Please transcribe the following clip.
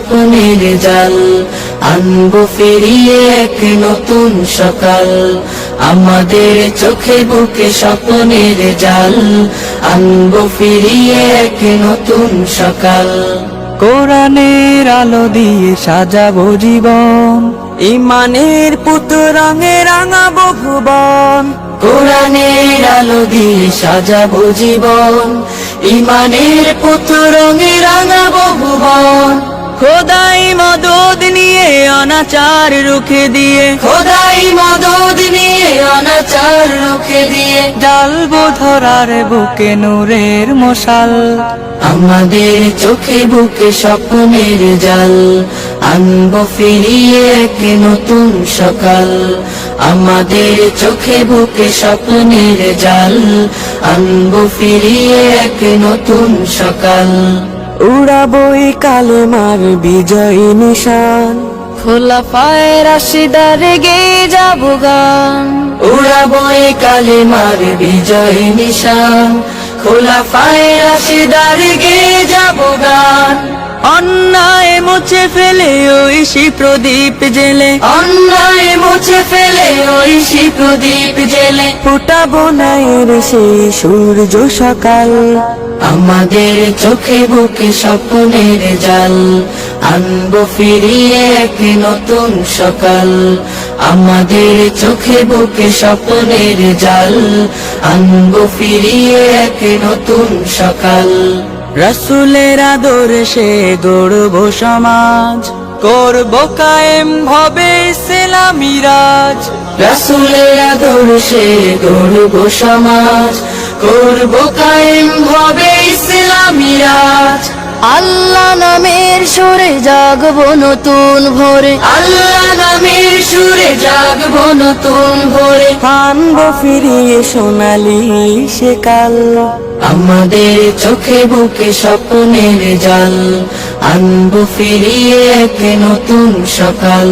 স্বপ্নের জাল, আনবো ফিরিয়ে এক নতুন সকাল। আমাদের চোখে বুকে স্বপ্নের জাল, আনবো ফিরিয়ে এক নতুন সকাল। কোরআনের আলো দিয়ে সাজাবো জীবন, ইমানের পুত রঙে রাঙাবো ভুবন। কোরআনের আলো দিয়ে সাজাবো জীবন, ইমানের পুত রঙে রাঙাবো ভুবন। খোদাই মদদ নিয়ে অনাচার রুখে দিয়ে, খোদাই মদদ নিয়ে অনাচার রুখে দিয়ে, জ্বালবো ধরার বুকে নূরের মশাল। আমাদের চোখে বুকে স্বপ্নের জাল, আনবো ফিরিয়ে এক নতুন সকাল। আমাদের চোখে বুকে স্বপ্নের জাল, আনবো ফিরিয়ে এক নতুন সকাল। উড়াবই কালেমার বিজয় নিশান, খোলাফায়ে রাশিদার গেয়ে যাবো গান। উড়াবো এই কালেমার বিজয় নিশান, খোলাফায়ে রাশিদার গেয়ে যাবো গান। অন্যায় মুছে ফেলে ঐশী প্রদীপ জেলে, অন্যায় মুছে ফেলে ঐশী প্রদীপ জেলে, ফুটাবো নায়ের সেই সূর্য সকাল। আমাদের চোখে বুকে স্বপ্নের জাল, আনবো ফিরিয়ে এক নতুন সকাল। আমাদের চোখে বুকে স্বপ্নের জাল, আনবো ফিরিয়ে এক নতুন সকাল। রাসূলের আদর্শে গড়বো সমাজ, করবো কায়েম হবে ইসলামী রাজ। রাসূলের আদর্শে গড়বো সমাজ, করবো কায়েম হবে ইসলামী রাজ। আল্লাহ নামের সুরে জাগবো নতুন ভোরে, আল্লাহ নামের সুরে জাগবো নতুন ভোরে। আনবো ফিরিয়ে সোনালি সে কাল। আমাদের চোখে বুকে স্বপ্নের জাল, আনবো ফিরিয়ে এক নতুন সকাল।